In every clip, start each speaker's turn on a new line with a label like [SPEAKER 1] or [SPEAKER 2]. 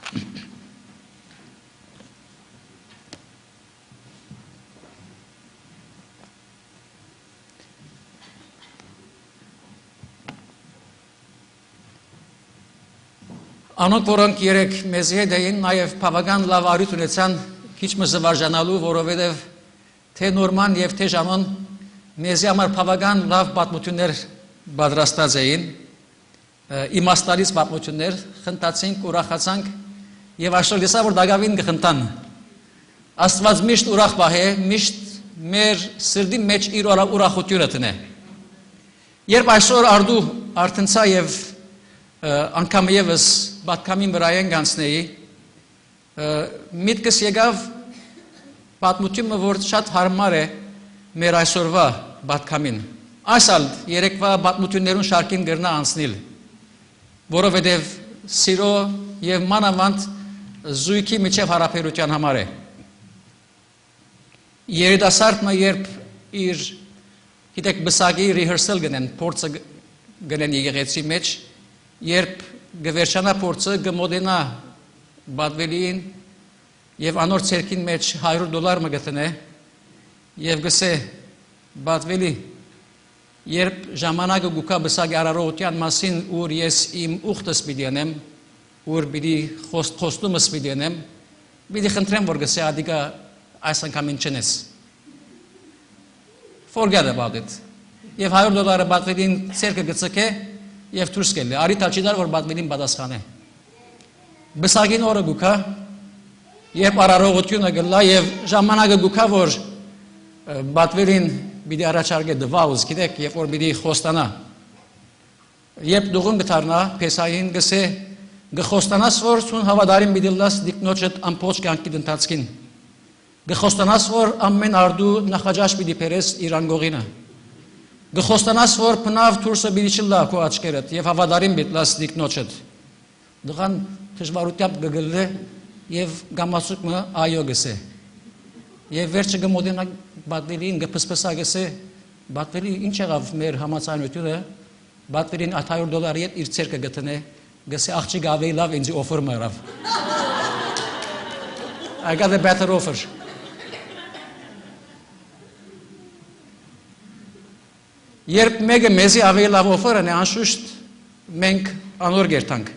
[SPEAKER 1] Անոնք, որոնք երեք մեզի հետ էին, նաև բավական լավ առիթ ունեցան քիչ զվարճանալու, որովհետև թե Նորման և թե Ժանոն մեզի համար բավական լավ պատմություններ պատրաստած էին, իմաստալից պատմություններ, խնդացինք, ուրախացանք և այսօր լսա, որ դակավին կխնդան։ Աստված միշտ ուրախ պահ է, միշտ մեր սրդի մեջ իր ուրախությունը տնե։ Երբ այսօր արդու արդնցա և անգամ եվս պատկամին վրա են գանցնեի, միտքս եկավ պատմությունը, որ շատ հարմար է մեր այսօրվա պատկամին։ Այսալ երեկվա պատմություններուն շարքին գրնա անցնիլ, որովհետև սիրո և մանավանդ զույգի միջև հարաբերության համար է։ Երիտասարդը երբ իր գիտեք բսակի rehearsal գնեն, փորձը գնեն եկեղեցի մեջ, երբ գվերջանա փորձը գմոդենա բադվելին և անոր ցերքին մեջ $100 մը գտնե և գսե բադվելի երբ ժամանակը գուկա բսակի արարողության մասին ուր ես իմ ուխտս պիտի անեմ, ուր պիտի խոստումս պիտի անեմ, պիտի խնդրեմ, որ գսե ադիկա այս անգամին չնես։ Forget about it։ Եվ $100 բադվելին ցերքը գծկե և թուրս կելի, արիտ ալչիդար, որ բադվելին բադասխան է։ Բսագին օրը գուկա, երբ արարողությունը գլա և ժամանակը գուկա, որ բադվելին բիդի առաջարգե դվաուզ, գիտեք, և որ բիդի խոստանա։ Երբ դուղուն գթարնա, պեսային գսե, գխոստանաս, որ սուն հավադարին բիդի լաս դիկնոչըտ ամպոչ կյանքի դնտացքին։ Գխոստանաս, որ ամեն արդու նախաջաշ բիդի պերես իր անգողինը։ Գխոստանաս, որ պնավ թուրսը բիդի չլա քո աչկերըտ և հավադարին բիդլաս դիկնոչըտ։ Դղան թժվարությամբ գգլը և գամասուկ մը այո գսե։ Եվ վերջը գմոդենա բատվելին գպսպսա գսե, բատվելի ինչ եղավ մեր համացանությունը, բատվելին $800 ետ իր ցերկը գտնե, գսե աղջի գավեի լավ ինձի օֆր մըրավ։ I got a better offer։ Երբ մեկը մեզի ավելի լավ օֆերն է, անշուշտ մենք անոր գերտանք։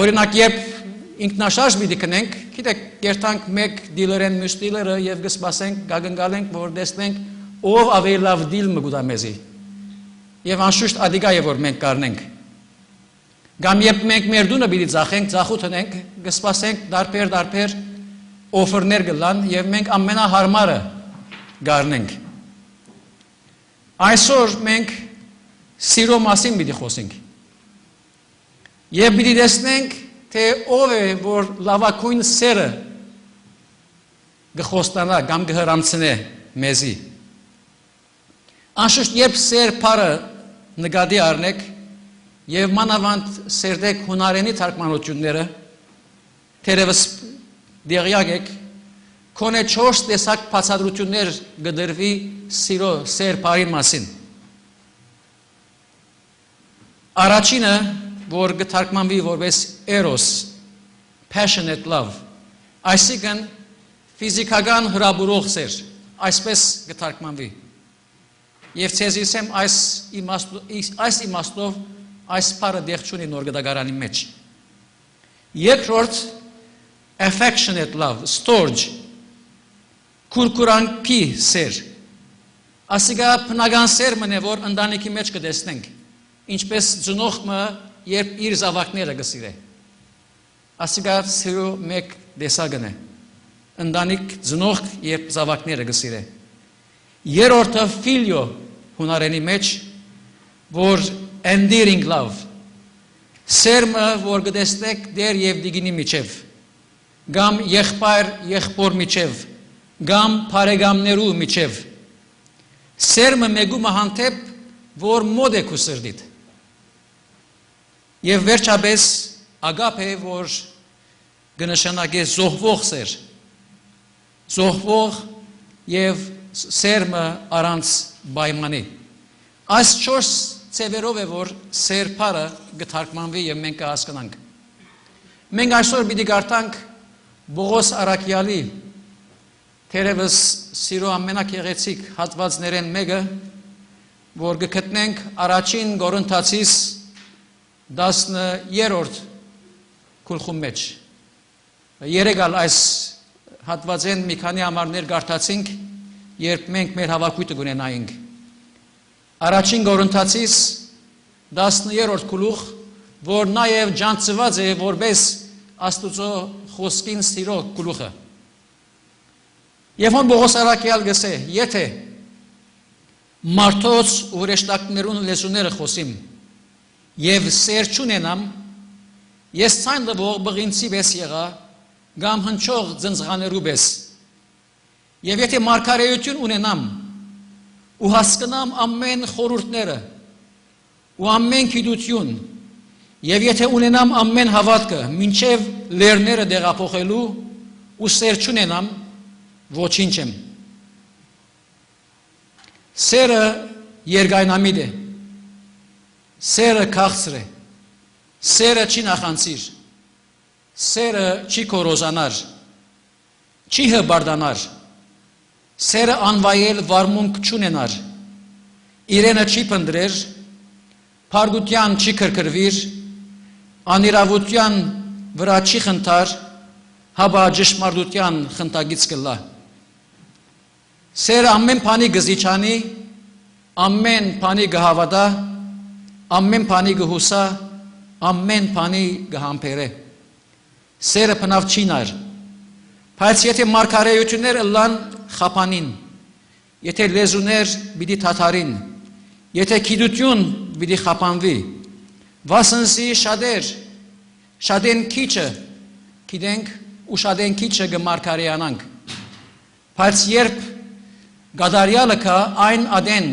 [SPEAKER 1] Օրինակ, երբ ինքնաշարժ պիտի կնենք, գիտեք, գերտանք մեկ դիլերեն մյուս դիլերը և գսպասենք, գագնգալենք, որ տեսնենք, ով ավելի լավ դիլ մը գուտա մեզի։ Եվ անշուշտ ադիկա է, որ մենք կարնենք։ Գամ երբ մենք մեր դունը պիտի ծախենք, ծախուտ հնենք, գսպասենք դարբեր օֆերներ գլան և մենք ամենահարմարը գարնենք։ Այսօր մենք սիրո մասին պիտի խոսենք և պիտի տեսնենք, թե ով է, որ լավագույն սերը գխոստանա կամ գհրամցնե մեզի։ Անշուշտ երբ սեր պարը նկատի առնեք և մանավանդ սերդեք հունարենի թարգմանությունները, թերևս դեղյակ եք, քոնե 4 տեսակ բացատրություններ գդրվի սիրո սեր պարին մասին։ Առաջինը, որ գթարգմանվի որպես eros, passionate love, այսինքն ֆիզիկական հրաբուրող սեր, այսպես գթարգմանվի։ Եվ ցեզ իսեմ այս իմաստով այս պարը դեղ չունի նոր գդագարանի մեջ։ Երկրորդ, affectionate love, storge, կուրկուրանքի սեր, ասիկա պնական սեր մն է, որ ընդանիքի մեջ կտեսնենք, ինչպես ծնողը, երբ իր զավակները գսիր է, ասիկա սիրո մեկ դեսագն է, ընդանիք ծնող, երբ զավակները գսիր է, երորդը ֆիլիո հունարենի մեջ, որ endearing love, սերմը, որ գտեսնեք դեր և դիգինի միջև, գամ եղբայր եղբոր միջև, գամ պարեգամներու միջև, սերմը մեգումը հանդեպ, որ մոդ է քու սրդիտ, և վերջապես ագապ է, որ գնշանակ է զոհվող սեր, զոհվող և սերմը առանց բայմանի։ Այս 4 ծևերով է, որ սեր պարը գթարգմանվի և մենք կհասկանանք։ Մենք այսօր պիտի գարտանք Բողոս Արաքյալի թերևս սիրո ամենագեղեցիկ հատվածներեն մեկը, որ գտնենք առաջին Կորինթացիս 10-րդ գլխում մեջ։ Երեգալ այս հատվածեն մի քանի համարներ գարտացինք, երբ մենք մեր հավաքույթը կունենայինք։ Առաջին Կորինթացիս 10-րդ գլուխ, որ նաև ջանցված է որպես Աստուծո խոսքին սիրո գլուխը։ Եվ հոն Բողոս Արաքյալ գսե, եթե մարդոց ու հրեշտակներուն լեզուները խոսիմ եւ սեր չունենամ, ես ցայն լվող բղինցի պես եղա, կամ հնչող ձնձղաներու պես։ Եվ եթե մարգարեություն ունենամ ու հասկանամ ամեն խորհուրդները ու ամեն գիտություն, եւ եթե ունենամ ամեն հավատքը, մինչև լերները դեղափոխելու ու սեր չունենամ, ոչինչ եմ։ Սերը երկայնամիտ է, սերը քաղցր է, սերը չի նախանցիր, սերը չի կորոզանար, չի հբարդանար, սերը անվայել վարմունք չունենար, իրենը չի փնտրեր, փարգության չի քրքրվիր, անիրավության վրա չի խնդար, հաբա ճշմարտության խնդագից կլա։ Սերը ամեն բանի գզիչանի, ամեն բանի գհավատա, ամեն բանի գհուսա, ամեն բանի գհամբերե։ Սերը բնավ չի նար, բայց եթե մարգարեություններ ըլլան խափանին, եթե լեզուներ պիտի թաթարին, եթե գիտություն պիտի խափանվի, վասնսի շատեն քիչը գիտենք ու շատեն քիչը գմարգարեանանք, բայց երբ գադարյալը կա այն ադեն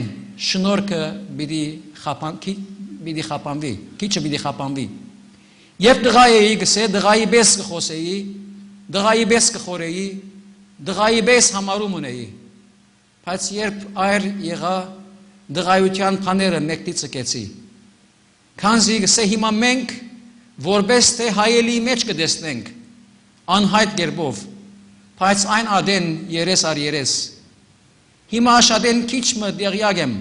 [SPEAKER 1] շնորհքը պիտի խափանվի, քիչը պիտի խափանվի։ Երբ դղայի գսե, դղայի պես կխոսեի, դղայի պես կխորեի, դղայի պես համարում ունեի, բայց երբ այր եղա, դղայության բաները մեկտի ցկեցի։ Քանզի գսե հիմա մենք որպես թե հայելի մեջ կտեսնենք անհայտ կերպով, բայց այն ադեն երես առ երես։ Հիմա շատեն քիչ մը դեղյակ եմ,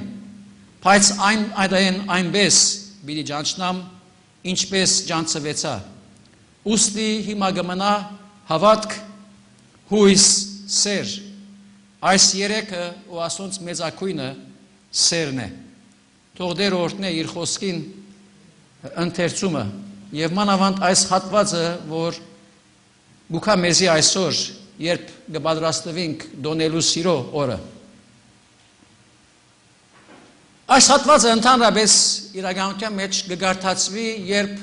[SPEAKER 1] բայց այն ադեն այնպես պիտի ջանչնամ, ինչպես ջանցվեցա։ Ուստի հիմա գմնա հավատք, հույս, սեր։ Այս երեքը ու ասոնց մեծակույնը սերն է։ Թող Տեր օրհնե իր խոսքին ընթերցումը եւ մանավանդ այս հատվածը, որ գուքա մեզի այսօր, երբ կպատրաստվենք դոնելու սիրո օրը։ Այս հատվածը ընդհանրապես իրականության մեջ կգարթացվի, երբ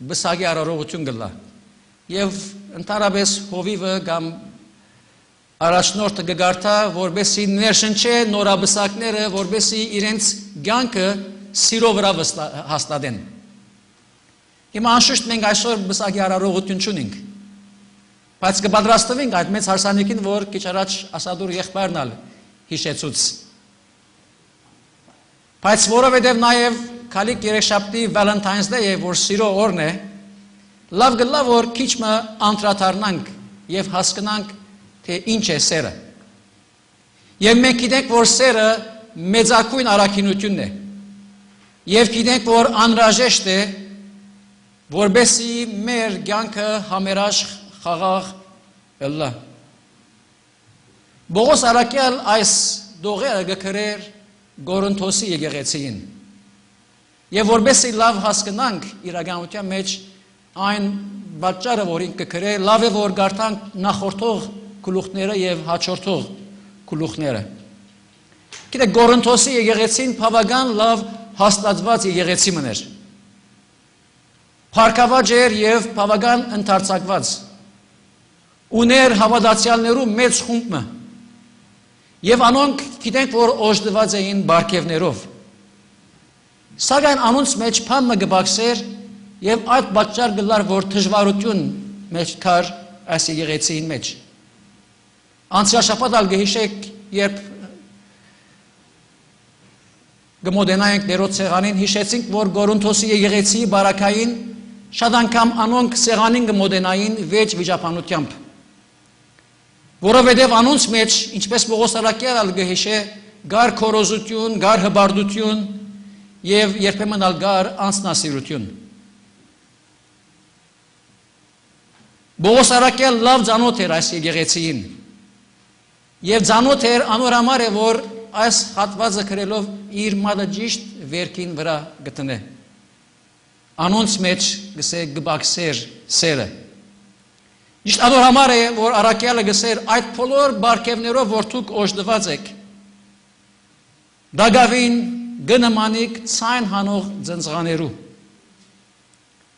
[SPEAKER 1] բսագի արարողություն գլա եւ ընդհանրապես հովիվը կամ առաջնորդը կգարթա, որբեսի ներշնչե նորաբսակները, որբեսի իրենց կյանքը սիրո վրա հաստատեն։ Հիմա անշուշտ մենք այսօր բսակի արարողություն չունենք, բայց կպատրաստվենք այդ մեծ հարսանիքին, որ քիչ առաջ Ասադուր եղբայրն ալ հիշեցուց։ Բայց որովհետև նաև քալիք երեքշաբթի Valentine's Day է, որ սիրո օրն է, լավ գլա, որ քիչ մը անդրադառնանք եւ հասկանանք, թե ինչ է սերը։ Եվ մենք գիտենք, որ սերը մեծակույն առաքինությունն է։ Եվ գիտենք, որ անհրաժեշտ է, որբեսի մեր կյանքը համերաշխ խաղաղ ըլլա։ Բողոս Արաքյալ այս դողերը գկրեր Կորինթոսի եկեղեցին։ Եվ որբեսի լավ հասկանանք իրականության մեջ այն պատճառը, որ ինքը կրե, լավ է, որ գարտանք նախորդող գլուխները եւ հաջորդող գլուխները։ Գիտեք, Կորինթոսի եկեղեցին բավական լավ հաստատված եկեղեցի մներ։ Փառքավաճ էր եւ բավական ընդարձակված։ Ուներ հավատացյալներու մեծ խումբը։ Եվ անոնք գիտենք, որ օժտված էին բարգևներով։ Սակայն անոնց մեջ փամը գբաքսեր եւ այդ պատճառ գլար, որ դժվարություն մեջ կար այս եկեղեցին մեջ։ Անցյալ շաբաթ ալ գհիշեք, երբ գմոդենայինք դերոց սեղանին, հիշեցինք, որ Կորինթոսի եկեղեցի բարակային շատ անգամ անոնք սեղանին կմոտենային վեճ վիճապանությամբ, որովհետև անոնց մեջ, ինչպես Պողոս առաքյալը գհիշե, գար քորոզություն, գար հբարդություն եւ երբեմն ալ գար անձնասիրություն։ Պողոս առաքյալը լավ ծանոթ էր այս եկեղեցիին եւ ծանոթ էր անորամար է, որ այս հատվածը գրելով իր մատը ճիշտ վերքին վրա գտնե։ Անոնց մեջ գսե գբաքսեր սերը։ Ճիշտ անորամար է, որ առաքյալը գսեր այդ բոլոր բարգևներով, որ դուք օժտված եք, դագավին գնմանիք ցայն հանող ծնծղաներու։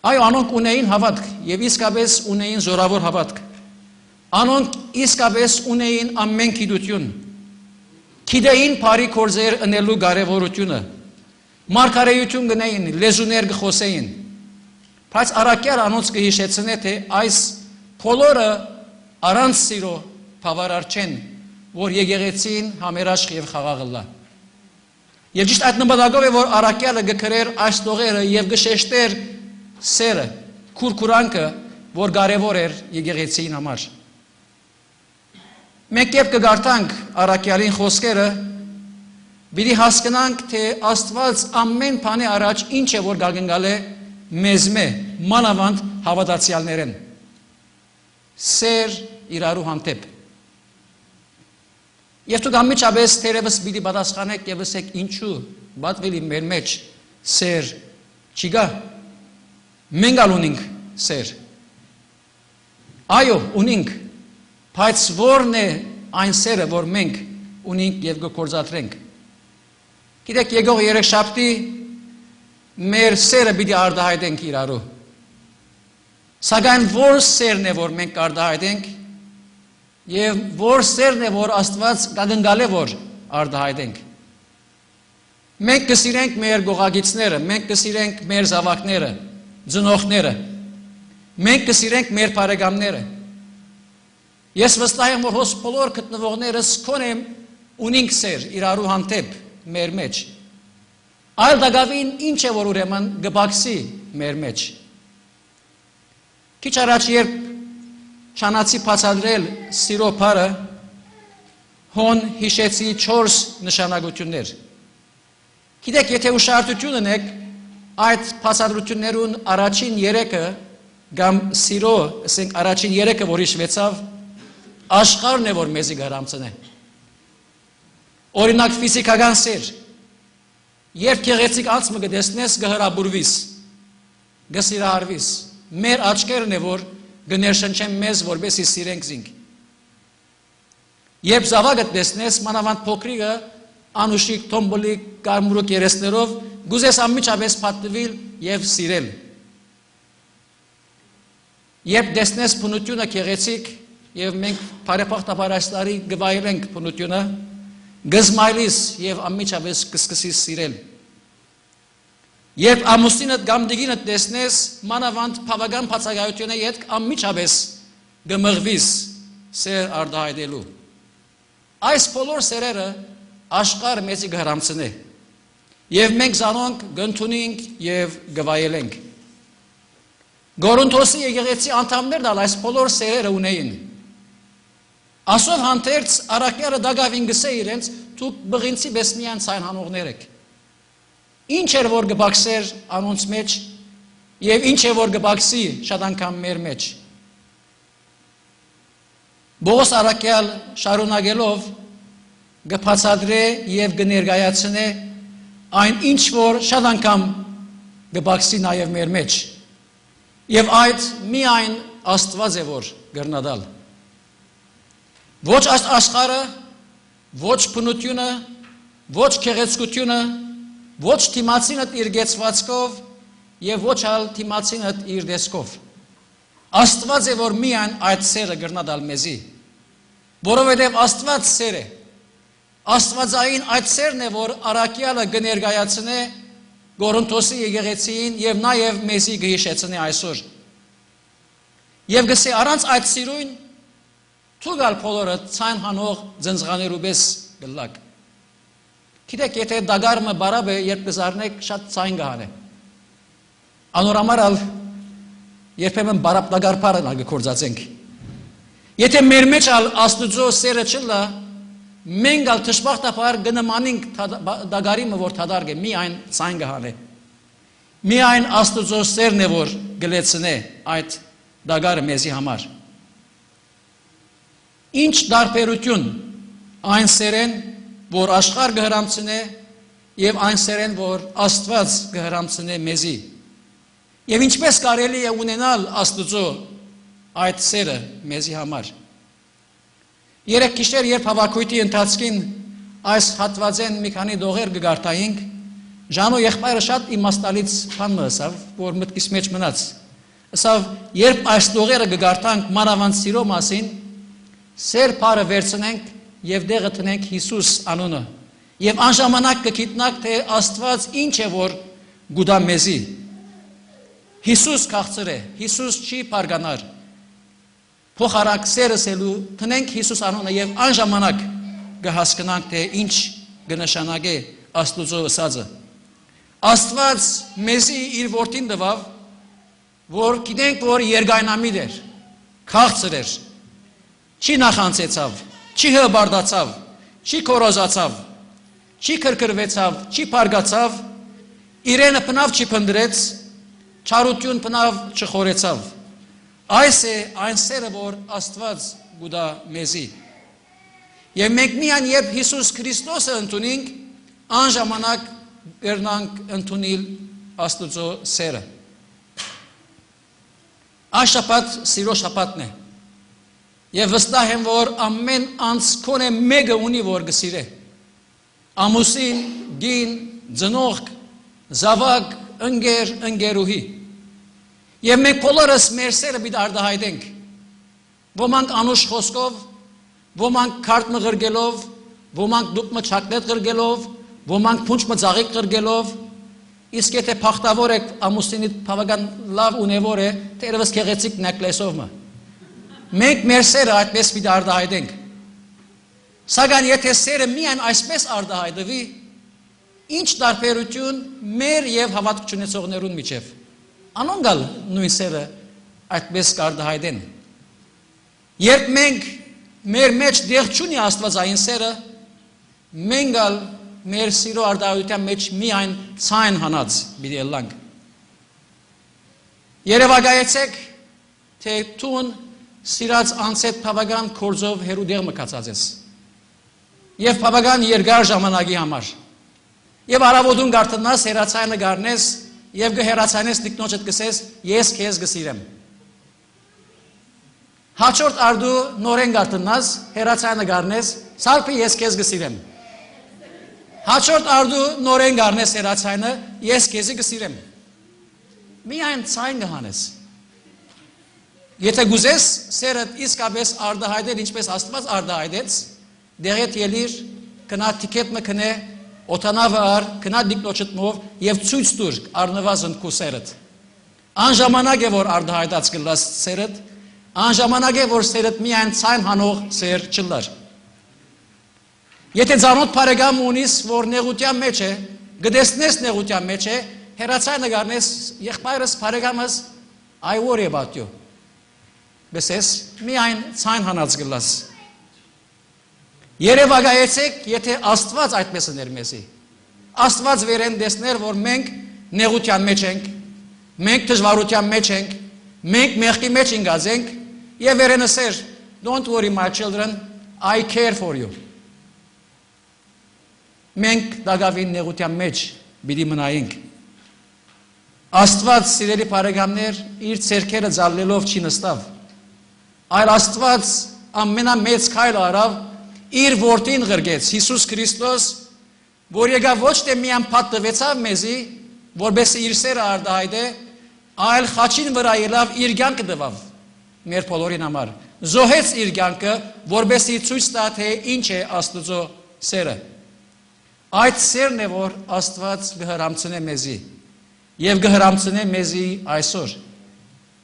[SPEAKER 1] Այո, անոնք ունեին հավատք եւ իսկապես ունեին զորավոր հավատք։ Անոնք իսկապես ունեին ամեն գիտություն։ Գիտեին բարի գործեր ընելու կարևորությունը։ Մարգարեություն գնային, լեզուներ գխոսեին։ Բայց առաքյալը անոնց կհիշեցնե, թե այս բոլորը առանց սիրո բավարար չեն, որ եկեղեցին համերաշխ եւ խաղաղ լա։ Եվ ճիշտ այդ նպատակով է, որ առաքյալը գկրեր այս տողերը եւ գշեշտեր սերը, քուրքուրանքը, որ կարևոր էր եկեղեցին համար։ Մենք երբ կգարտանք առաքյալին խոսքերը, պիտի հասկանանք, թե Աստված ամեն բանի առաջ ինչ է, որ գալգնգալ է մեզ մանավանդ հավատացյալներեն։ Սեր իրարու հանդեպ։ Եվ դուք անմիջապես թերևս պիտի պատասխանեք եւ ասեք ինչու բատվելի մեր մեջ սեր չկա։ Մենք ալ ունենք սեր։ Այո, ունենք, բայց որն է այն սերը, որ մենք ունենք եւ գործադրենք։ Գիտեք, եկող երեքշաբթի մեր սերը պիտի արտահայտենք իրարու։ Սակայն որ սերն է, որ մենք արտահայտենք եւ որ սերն է, որ Աստված կգնգալ է, որ արտահայտենք։ Մենք կսիրենք մեր գողագիցները, մենք կսիրենք մեր զավակները, ծնողները։ Մենք կսիրենք մեր բարեկամները։ Ես վստահ եմ, որ հոս բոլոր գտնվողներս կոնեմ ունենք սեր իրարու հանդեպ մեր մեջ։ Այլ դակավին ինչ է, որ ուրեմն գբաքսի մեր մեջ։ Քիչ առաջ երբ չանացի բացատրել սիրո բառը, հոն հիշեցի 4 նշանակություններ։ Գիտեք, եթե ուշադրություն ունեք, այդ բացատրություններուն առաջին 3-ը կամ սիրո, ասենք առաջին 3-ը, որ հիշվեցավ, աշխարհն է, որ մեզի գարամցն է։ Օրինակ ֆիզիկական սեր։ Երբ գեղեցիկ անցը կտեսնես, կհրաբուրվիս, կսիրահարվիս։ Մեր աչքերն է, որ կներշնչեն մեզ, որպեսզի սիրենք զինք։ Երբ զավակը տեսնես, մանավանդ փոքրիկը անուշիկ, թոմբոլիկ, կարմուրուկ երեսներով, գուզես անմիջապես պատտվել եւ սիրել։ Երբ տեսնես բնությունը գեղեցիկ եւ մենք բարեփոխտաբար այս տարի գվայելենք բնությունը, գզմայլիս եւ անմիջապես կսկսես սիրել։ Երբ ամուսինդ կամ դիգինդ տեսնես, մանավանդ բավական բացակայությունը յետ անմիջապես գմղվիս սեր արտահայտելու։ Այս բոլոր սերերը աշխարհը մեզի գհրամցնե։ Եվ մենք զանոնք գընդունենք եւ գվայելենք։ Գորունթոսի եկեղեցի անդամներն ալ այս բոլոր սերերը ունեին։ Ասով հանդերձ առաքյալը դակավին գսե իրենց, դուք բղինցի պես միայն ցայն հանողներ եք։ Ինչ էր, որ գբաքսեր անոնց մեջ եւ ինչ է, որ գբաքսի շատ անգամ մեր մեջ։ Պողոս առաքյալ շարունակելով գբացադրե եւ կներկայացնե այն ինչ, որ շատ անգամ գբաքսի նաեւ մեր մեջ։ Եվ այդ միայն Աստված է, որ գրնադալ։ Ոչ աշխարհը, ոչ բնությունը, ոչ գեղեցկությունը, ոչ թիմացինդ իր գեցվածքով եւ ոչ ալ թիմացինդ իր դեսքով։ Աստված է, որ միայն այդ սերը գրնադալ մեզի, որովհետեւ Աստված սեր է։ Աստվածային այդ սերն է, որ առաքյալը կներկայացնե Գորունթոսի եկեղեցին եւ նաեւ մեզի գհիշեցնի այսօր։ Եվ գսե առանց այդ սիրույն թուգալ բոլորը ցայն հանող ծնծղաներու պես գլակ։ Գիտեք, եթե դագարմը բարավ է, երբ կզարնեք շատ ցայն գահանե։ Անորամարալ երբեմն բարապտագար բառը գործածենք։ Եթե մեր մեջ Աստուծո սերը չլա, մենք ալ դժբախտաբար գնմանենք դագարի որ թադարգե միայն ցայն գահանե։ Միայն Աստուծո սերն է որ գլեցնե այդ դագարը մեզի համար։ Ինչ դարբերություն այն սերեն, որ աշխարհ գհրամցնե եւ այն սերեն, որ Աստված գհրամցնե մեզի։ Եվ ինչպես կարելի է ունենալ Աստուծո այդ սերը մեզի համար։ Երեք գիշեր երբ հավաքույթի ընթացքին այս հատվածեն մի քանի դողեր կգարտայինք, Ժանո եղբայրը շատ իմաստալից բան մսավ, որ մտքիս մեջ մնաց։ Ասավ, երբ այս դողերը կգարտանք մանավանդ սիրո մասին, սեր բառը վերցնենք եւ դեղը տնենք Հիսուս անունը։ Եվ անժամանակ կգիտնանք, թե Աստված ինչ է որ գուտա մեզի։ Հիսուս քաղցր է, Հիսուս չի բարգանար։ Փոխարակ սերսելու տնենք Հիսուս անունը եւ անժամանակ կհասկանանք, թե ինչ կնշանակե Աստուծո ըսածը։ Աստված մեզի իր որդին տվավ, որ գիտենք, որ երկայնամիտ էր, քաղցր էր, չի նախանցեցավ, չի հբարդացավ, չի կորոզացավ, չի կրկրվեցավ, չի բարգացավ, իրենը բնավ չի փնդրեց, չարություն բնավ չխորեցավ։ Այս է այն սերը, որ Աստված գուտա մեզի։ Եվ մենք միայն երբ Հիսուս Քրիստոսը ընդունենք, անժամանակ կրնանք ընդունել Աստուծո սերը։ Այս շաբաթ սիրո շաբաթն է։ Եվ վստահ եմ, որ ամեն անձ քոնե մեկը ունի, որ գսիրե։ Ամուսին, գին, ծնողք, զավակ, ընկեր, ընկերուհի։ Եվ մենք բոլորս մեր սերը պիտի արտահայտենք։ Ոմանք անուշ խոսքով, ոմանք քարտ մղրգելով, ոմանք դուպ մչակնետ ղրգելով, ոմանք փունջ մծաղիկ ղրգելով, իսկ եթե փախտավոր եք ամուսինի բավական լավ ունևոր է, թերևս գեղեցիկ նեկլեսով մը։ Մենք մեր սերը այդպես պիտի արտահայտենք։ Սակայն եթե սերը միայն այսպես արտահայտվի, ինչ տարբերություն մեր եւ հավատք չունեցողներուն միջև։ Անոնգալ նույն սերը այդպես կարտահայտեն։ Երբ մենք մեր մեջ դեղ չունի Աստվածային սերը, մենք ալ մեր սիրո արտահայտության մեջ միայն ցայն հանած պիտի ելանք։ Երևակայեցեք, թե տուն սիրած անցետ բավական կորձով հերու դեղ մկացած ես։ Եվ բավական երկար ժամանակի համար։ Եվ արավոտուն գարտնաս հերացայնը գարնես եւ գհերացանես դիկնոջդ գսես ես քեզ գսիրեմ։ Հաջորդ արդու նորեն գարտնաս հերացայնը գարնես սարփի ես քեզ գսիրեմ։ Հաջորդ արդու նորեն գարնես հերացայնը ես քեզի գսիրեմ։ Միայն ցայն գհանես։ Եթե գուզես սերդ իսկապես արտահայտել ինչպես Աստված արտահայտեց, դեղետ ելիր կնա տիկետ մկնե օտանավը ար, կնա դիկնոջտմով և ծույց տուր արնվազն կու սերդ։ Անժամանակ է, որ արտահայտած կլաս սերդ, անժամանակ է, որ սերդ միայն ցայն հանող սեր չլար։ Եթե ծանոթ բարեկամ ունիս, որ նեղության մեջ է, գտեսնես նեղության մեջ է, հերացայնը գարնես, եղբայրս բարեկամս, I worry about you։ Գսես, միայն ցայն հանած կլաս։ Երևակայեցեք, եթե Աստված այդպես ներ մեզի։ Աստված վերեն դեսներ, որ մենք նեղության մեջ ենք, մենք դժվարության մեջ ենք, մենք մեղքի մեջ ընկած եւ վերենը սեր, don't worry my children, I care for you։ Մենք դակավին նեղության մեջ պիտի մնայինք։ Աստված սիրելի բարեկամներ, իր ցերքերը ձալելով չի նստավ։ Այլ Աստված ամենամեծ քայլը արավ իր որդին ղրգեց Հիսուս Քրիստոս, որ եկավ ոչ թե միայն պատտվեցավ մեզի, որբեսի իր սերը արտահայտե, այլ խաչին վրա ելավ իր կյանքը տվավ մեր բոլորին համար, զոհեց իր կյանքը, որբեսի ցույց տա, թե ինչ է Աստուծո սերը։ Այդ սերն է, որ Աստված կհրամցնե մեզի եւ կհրամցնե մեզի այսօր։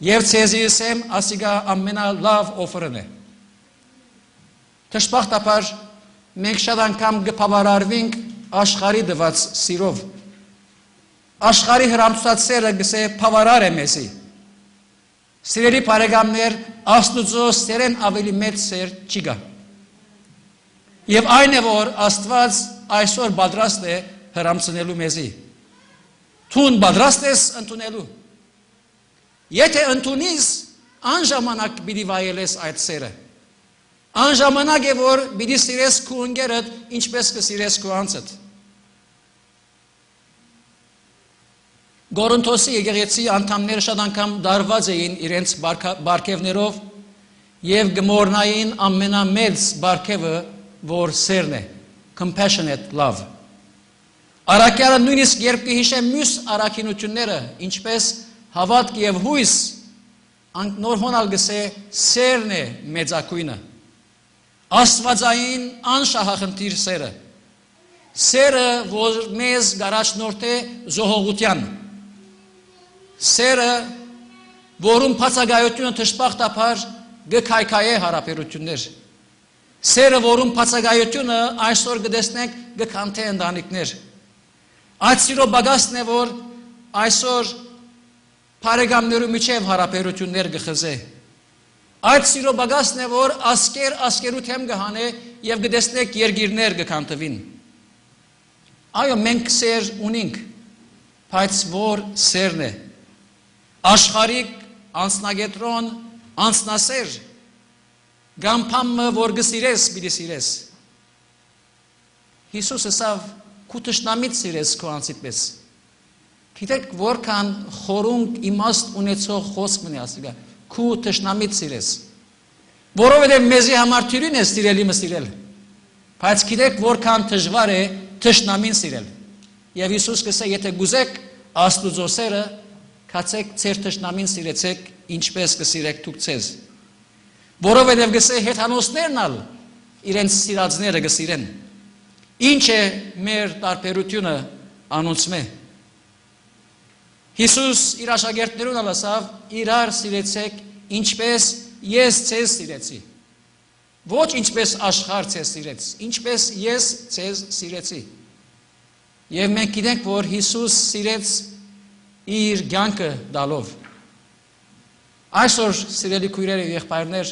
[SPEAKER 1] Եվ ցեզի ասեմ, ասիգա ամենալավ օֆերն է։ Դժբախտաբար մենք շատ անգամ կբավարարվենք աշխարհի դված սիրով։ Աշխարհի հրամցած սերը գսե բավարար է մեզի։ Սիրելի բարեկամներ, Աստուծո սերեն ավելի մեծ սեր չի գա։ Եվ այն է, որ Աստված այսօր պատրաստ է հրամցնելու մեզի։ Թուն պատրաստ ես ընդունելու։ Եթե ընդունիս, անժամանակ պիտի վայելես այդ սերը։ Անժամանակ է, որ պիտի սիրես քո ընկերդ, ինչպես կսիրես քո անձդ։ Գորընթոսի եկեղեցի անդամները շատ անգամ դարված էին իրենց բարգևներով եւ գմորնային ամենամեծ բարգևը, որ սերն է, compassionate love։ Արաքյալը նույնիսկ երբ կհիշե մյուս արաքինությունները, ինչպես հավատք եւ հույս, նոր հոնալ գսե սերն է մեծակույնը։ Աստվածային անշահախնդիր սերը։ Սերը, որ մեզ գարաշնորդ է զոհողության։ Սերը, որում բացակայությունը թշպախտաբար գքայքայե հարաբերություններ։ Սերը, որում բացակայությունը այսօր կտեսնենք գքանթե ընտանիքներ։ Այդ սիրո բագասն է, որ այսօր բարեկամներու միջև հարաբերություններ գխզե։ Այդ սիրո բագասն է, որ ասկերու թեմ գհանե եւ կտեսնենք երգիրներ գքանթվին։ Այո, մենք սեր ունենք, բայց որ սերն է։ Աշխարհիկ, անձնագետրոն, անձնասեր, գամփամը, որ գսիրես, պիտի սիրես։ Հիսուսը սավ քու թշնամից սիրես քո անձիդ պես։ Գիտեք, որքան խորունկ իմաստ ունեցող խոսք մնի ասիկա, քու թշնամից սիրես։ Որովհետև մեզի համար թյուրին է սիրելի մը սիրել։ Բայց գիտեք, որքան դժվար է թշնամին սիրել։ Եվ Հիսուս կսե, եթե գուզեք Աստուծո սերը, կացեք ձեր թշնամին սիրեցեք, ինչպես կսիրեք դուք ձեզ։ Որովհետև գսե հեթանոսներն ալ իրենց սիրածները գսիրեն։ Ինչ է մեր տարբերությունը անոնցմե։ Հիսուս իր աշակերտներուն ալասավ իրար սիրեցեք, ինչպես ես ձեզ սիրեցի։ Ոչ ինչպես աշխարհ ձեզ սիրեց, ինչպես ես ձեզ սիրեցի։ Եվ մենք գիտենք, որ Հիսուս սիրեց իր կյանքը տալով։ Այսօր սիրելի քույրեր եւ եղբայրներ,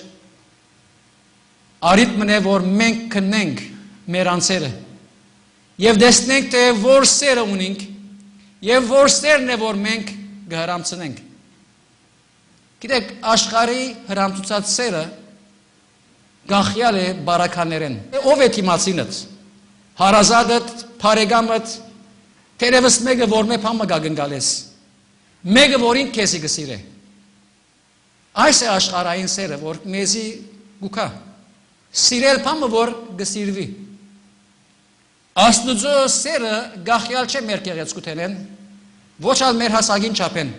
[SPEAKER 1] արիթմն է, որ մենք քննենք մեր անձերը եւ տեսնենք, թե որ սերը ունենք եւ որ սերն է, որ մենք կհրամցնենք։ Գիտեք, աշխարհի հրամցած սերը գախյալ է բարականերեն։ Ով է իմացինդ, հարազատդ, բարեկամդ, թերևս մեկը, որ մեզ համը գագնգալես, մեկը, որին քեզի գսիրե։ Այս է աշխարհային սերը, որ մեզի գուքա։ Սիրել փամը, որ գսիրվի։ Աստուծո սերը գախյալ չէ մեր գեղեցկութենեն, ոչ ալ մեր հասագին չափեն։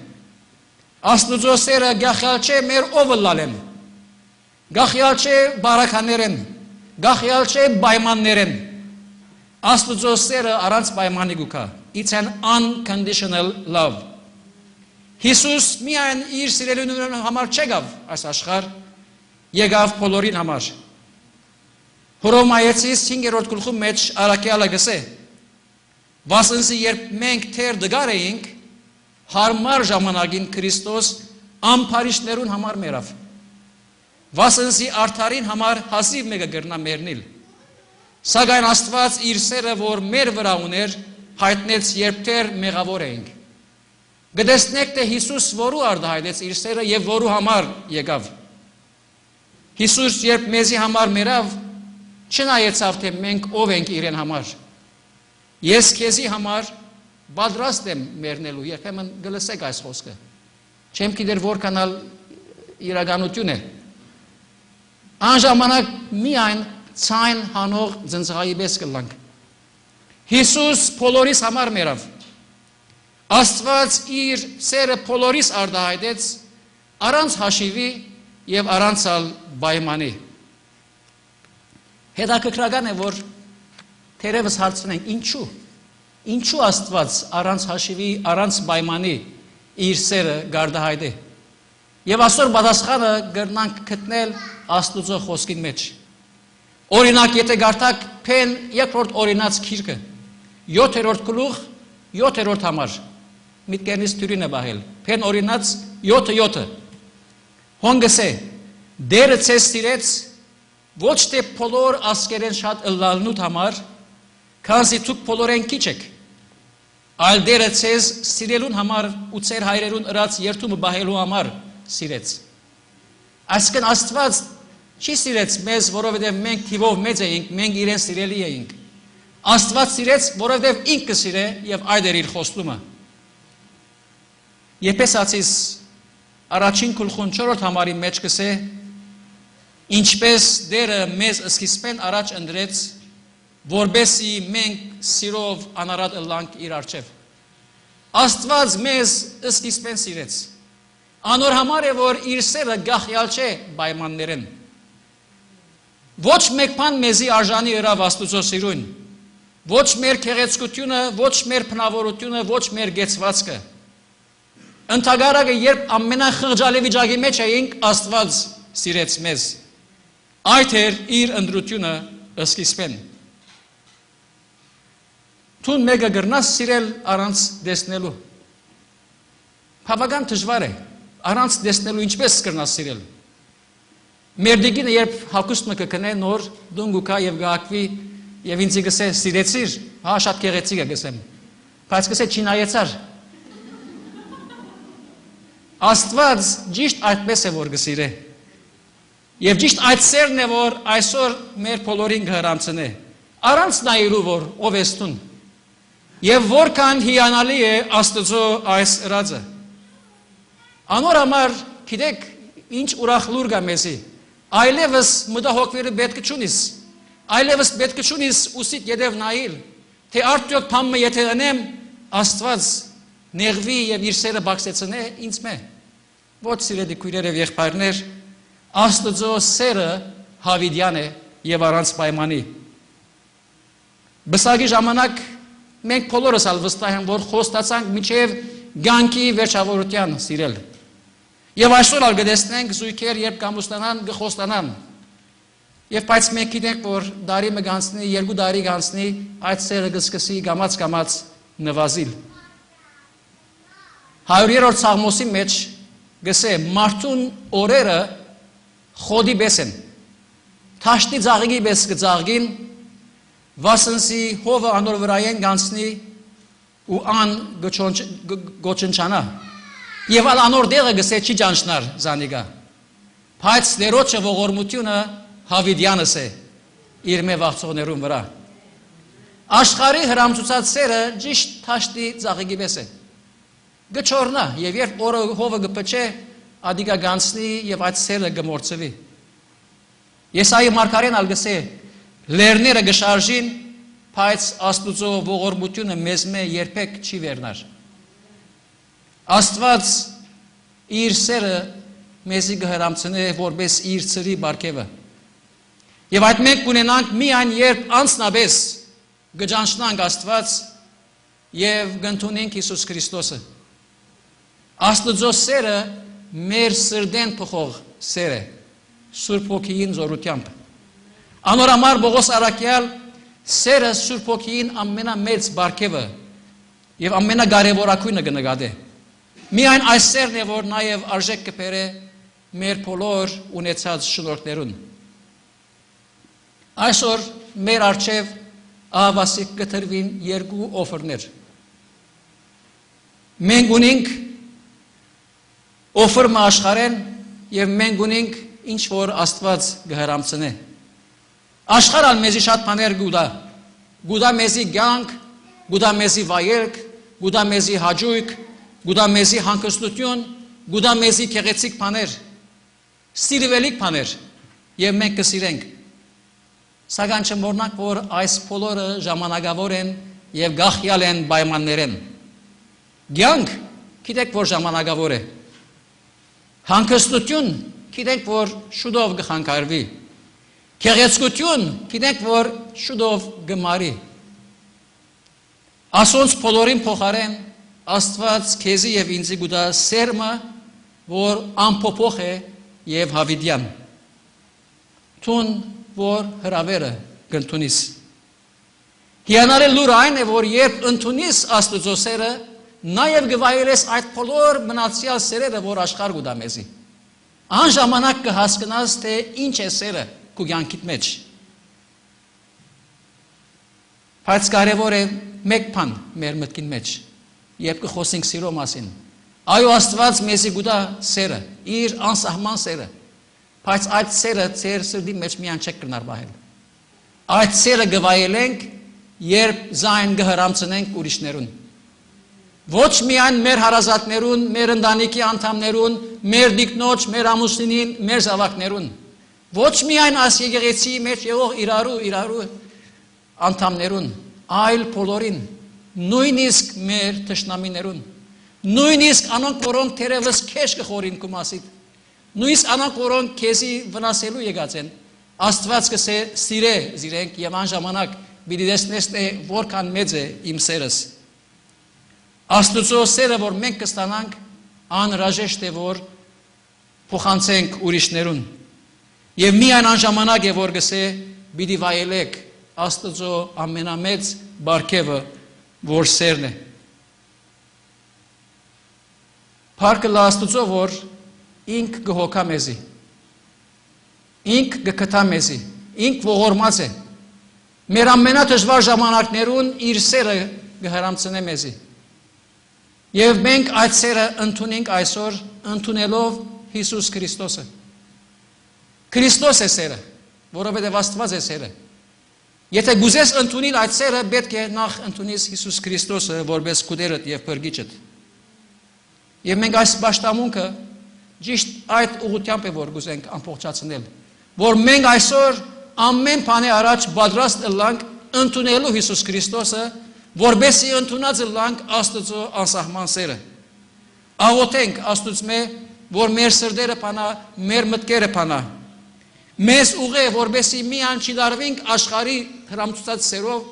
[SPEAKER 1] Աստուծո սերը գախյալ չէ մեր ովը լալեն, գախյալ չէ բարականերեն, գախյալ չէ պայմաններեն։ Աստուծո սերը առանց պայմանի գուքա։ It's an unconditional love։ Հիսուս միայն իր սիրելիներուն համար չեկավ այս աշխարհ, եկավ բոլորին համար։ Հռոմայեցիս 5-րդ գլխի մեջ Արաքյալը գսե. Վասնսի երբ մենք թեր դգար էինք, հարմար ժամանակին Քրիստոս ամփարիշներուն համար մերավ։ Վասնսի արդարին համար հասիվ մեկը գրնա մերնիլ։ Սակայն Աստված իր սերը, որ մեր վրա ուներ, հայտնեց երբ թեր մեղավոր էինք։ Գտեսնեք, թե Հիսուս որու արտահայտեց իր սերը եւ որու համար եկավ։ Հիսուս երբ մեզի համար մերավ, չնայեցավ, թե մենք ով ենք իրեն համար։ Ես քեզի համար պատրաստ եմ մեռնելու, երբեմն գլսեք այս խոսքը։ Չեմ գիտեր որքանալ իրականություն է։ Անժամանակ միայն ցայն հանող ծնծաղի պես կլանք։ Հիսուս բոլորիս համար մեռավ։ Աստված իր սերը բոլորիս արտահայտեց առանց հաշիվի եւ առանց պայմանի։ Հետաքրքրական է, որ թերևս հարցնենք ինչու Աստված առանց հաշիվի, առանց պայմանի իր սերը գարդահայտե։ Եվ այսօր պատասխանը կգտնանք գտնել Աստուծո խոսքին մեջ։ Օրինակ, եթե գարտակ փեն երկրորդ օրինաց քիրքը 7-րդ գլուխ 7-րդ համար միտքերից թյուրին է բահել։ Փեն օրինաց 7-7։ Հոնգսե դերը ցես սիրեց ոչ թե բոլոր ասկերեն շատ ըլլալնուտ համար, քանզի դուք բոլորեն քիչ եք, այլ դերը ցես սիրելուն համար ու ծեր հայրերուն ըրած երթումը բահելու համար սիրեց։ Այսինքն Աստված չի սիրեց մեզ, որովհետև մենք թիվով մեծ էինք, մենք իրեն սիրելի էինք։ Աստված սիրեց, որովհետև ինքը սիրե եւ այդ էր իր խոստումը։ Եփեսացիս առաջին գլխուն 4-րդ համարի մեջ կսե ինչպես դերը մեզ սկիզբեն առաջ ընդրեց, որբեսի մենք սիրով անարատ ըլլանք իր առջև։ Աստված մեզ սկիզբեն սիրեց։ Անոր համար է, որ իր սերը գախյալ չէ պայմաններեն։ Ոչ մեկ բան մեզի արժանի ըրավ Աստուծո սիրուն, ոչ մեր քեղեցկությունը, ոչ մեր փնավորությունը, ոչ մեր գեցվածքը։ Ընթագարակը երբ ամենախղճալի վիճակի մեջ էինք, Աստված սիրեց մեզ։ Այդ էր իր ընդրությունը սկիզբեն։ Տուն մեկը գրնաս սիրել առանց դեսնելու։ Բավական դժվար է, առանց դեսնելու ինչպես կրնաս սիրել։ Մեր դիգինը երբ հակուստ մը կքնե նոր դուն գուկա եւ գակվի եւ ինձ գսե սիրեցիր, հա շատ գեղեցիկ է գսեմ։ Բայց գսե չինայեցար։ Աստված ճիշտ այդպես է որ գսիրե։ Եվ ճիշտ այդ սերն է որ այսօր մեր բոլորին կհրամցնե։ Առանց նայելու որ ով ես տուն։ Եվ որքան հիանալի է Աստծո այս ըրածը։ Անոր համար գիտեք ինչ ուրախ լուր գա մեզի։ Այլևս մտահոգվելու պետք չունիս։ Այլևս պետք չունիս ուսիդ յետև նայել, թե արդյոք փամը եթե անեմ Աստված նեղվի եւ իր սերը բացեցնե ինձ մե։ Ոչ սիրելի քույրեր եւ եղբայրներ, Աստծո սերը հավիդյան է եւ առանց պայմանի։ Բսակի ժամանակ մենք բոլորս ալ վստահ ենք, որ խոստացանք միջև գանքի վերջավորության սիրել։ Եվ այսօր ալ գտեսնենք զույգեր երբ կամուստանան գխոստանան։ Եվ բայց մենք գիտենք, որ դարի մը գանցնի, 2 դարի գանցնի, այդ սերը կսկսի գամած նվազիլ։ 100-րդ Սաղմոսի մեջ գսե մարդուն օրերը խոդի պես են, թաշտի ձաղիգի պես կձաղգին, վասնսի հովը անոր վրայեն գանցնի ու ան գոչնչանա։ Եվ ալ անոր դեղը գսե չի ճանչնար զանիգա։ Բայց դերոչը ողորմությունը հավիդյանս է իր մե վաղցողներուն վրա։ Աշխարհի հրամցուցած սերը ճիշտ թաշտի ձաղիգի պես է։ Գչորնա եւ երբ օրը հովը գպչե ադիգա գանցնի եւ այդ սերը գմորցվի։ Եսայի մարգարեն ալ գսե լերները գշարժին, բայց Աստուծո ողորմությունը մեզ մե երբեք չի վերնար։ Աստված իր սերը մեզի կհրամցնե որպես իր ծրի բարգևը։ Եվ այդ մենք կունենանք միայն երբ անձնապես գճանչնանք Աստված եւ գընդունենք Հիսուս Քրիստոսը։ Աստծո սերը մեր սրդեն փոխող սեր է, Սուրբ Հոգին զորությամբ։ Անոր համար Պողոս Արաքյալ սերը Սուրբ Հոգին ամենամեծ բարգևը եւ ամենակարևորակույնը կնկատե։ Միայն այս սերն է, որ նաեւ արժեք կբերե մեր բոլոր ունեցած շնորհներուն։ Այսօր մեր առջև ահավասիկ կտրվին 2 օֆերներ։ Մենք ունենք օֆրը աշխարհեն եւ մենք ունենք ինչ որ Աստված կհրամցնե։ Աշխարհը մեզի շատ բաներ գուտա։ Գուտա մեզի ցանկ, գուտա մեզի վայելք, գուտա մեզի հաջույք, գուտա մեզի հանգստություն, գուտա մեզի քեղեցիկ բաներ, սիրվելիք բաներ եւ մենք կսիրենք։ Սակայն չմոռնանք, որ այս բոլորը ժամանակավոր են եւ գախյալ են պայմաններ են։ Ցանկ գիտեք որ ժամանակավոր է։ Հանգստություն գիտենք որ շուտով կխանգարվի։ Քեղեցկություն գիտենք որ շուտով կմարի։ Ասոնց բոլորին փոխարեն Աստված քեզի եւ ինձի գուտա սերմը, որ անփոփոխ է եւ հավիդյան։ Տուն որ հրավերը կընդունիս։ Հիանալի լուրը այն է, որ երբ ընդունիս Աստծո սերը, նաև կվայելես այդ բոլոր մնացյալ սերերը, որ աշխարհ գուտա մեզի։ Ան ժամանակ կհասկնաս, թե ինչ է սերը քո կյանքիդ մեջ։ Բայց կարևոր է մեկ բան մեր մտքին մեջ, երբ կխոսենք սիրո մասին։ Այո, Աստված մեզի գուտա սերը, իր անսահման սերը, բայց այդ սերը ձեր սրտի մեջ միայն չեք կրնար բահել։ Այդ սերը գվայելենք, երբ զայն կհրամցնենք ուրիշներուն։ Ոչ միայն մեր հարազատներուն, մեր ընտանիքի անդամներուն, մեր դիկնոջ, մեր ամուսինին, մեր զավակներուն։ Ոչ միայն այս եկեղեցի մեջ եղող իրարու անդամներուն, այլ բոլորին, նույնիսկ մեր թշնամիներուն, նույնիսկ անոնք, որոնք թերևս քեզ կխորին քո մասիդ, նույնիսկ անոնք, որոնք քեզի վնասելու եկած են, Աստված կսիրե զիրենք եւ այն ժամանակ պիտի տեսնես թե որքան մեծ է իմ սերս։ Աստծո սերը, որ մենք կստանանք, անհրաժեշտ է, որ փոխանցենք ուրիշներուն։ Եվ միայն այն ժամանակ է, որ գսե պիտի վայելեք Աստծո ամենամեծ բարգևը, որ սերն է։ Փառքը Աստծո, որ ինք կհոգա մեզի, ինք կգտա մեզի, ինք ողորմած է։ Մեր ամենադժվար ժամանակներուն իր սերը կհրամցնե մեզի։ Եվ մենք այդ սերը ընդունենք այսօր, ընդունելով Հիսուս Քրիստոսը։ Քրիստոս է սերը, որովհետև Աստված է սերը։ Եթե գուզես ընդունել այդ սերը, պետք է նախ ընդունես Հիսուս Քրիստոսը որպես քուդերդ եւ փրկիչդ։ Եվ մենք այս պաշտամունքը ճիշտ այդ ուղղությամբ է որ գուզենք ամբողջացնել, որ մենք այսօր ամեն բանի առաջ պատրաստ ըլլանք ընդունելու Հիսուս Քրիստոսը, որբեսի ընդունած ըլլանք Աստծո անսահման սերը։ Աղոթենք Աստծո, որ մեր սրտերը փանա, մեր մտքերը փանա։ Մեզ ուղղե, որբեսի միայն չդարվենք աշխարհի հրամցած սերով,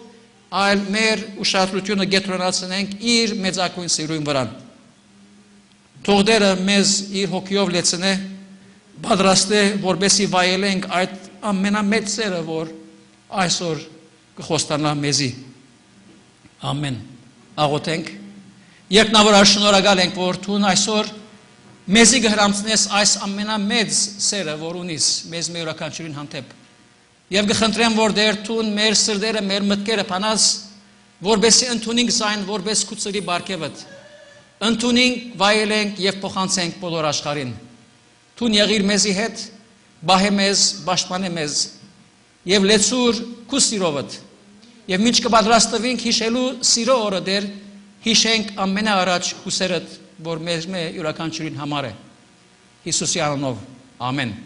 [SPEAKER 1] այլ մեր ուշադրությունը կենտրոնացնենք իր մեծակույն սիրույն վրա։ Թող Տերը մեզ իր հոգիով լեցնե, պատրաստե, որբեսի վայելենք այդ ամենամեծ սերը, որ այսօր կխոստանա մեզի։ Ամեն։ Աղոթենք։ Երկնավոր շնորհակալ ենք, որ դու այսօր մեզի կհրամցնես այս ամենամեծ սերը, որ ունիս մեզ մեր յուրաքանչյուրին հանդեպ։ Եվ կխնդրեմ, որ դեր դու մեր սրտերը, մեր մտքերը փանաս, որբեսի ընդունենք զայն, որբես քուցերի բարգևդ։ Ընդունենք, վայելենք եւ փոխանցենք բոլոր աշխարհին։ Դու եղիր մեզի հետ, բահե մեզ, պաշտպանե մեզ եւ լեցուր քու սիրովդ։ Եվ մինչ կպատրաստվենք հիշելու սիրո օրը դեր, հիշենք ամենաառաջ քու սերդ, որ մեր յուրաքանչյուրին համար է։ Հիսուսի անունով, ամեն։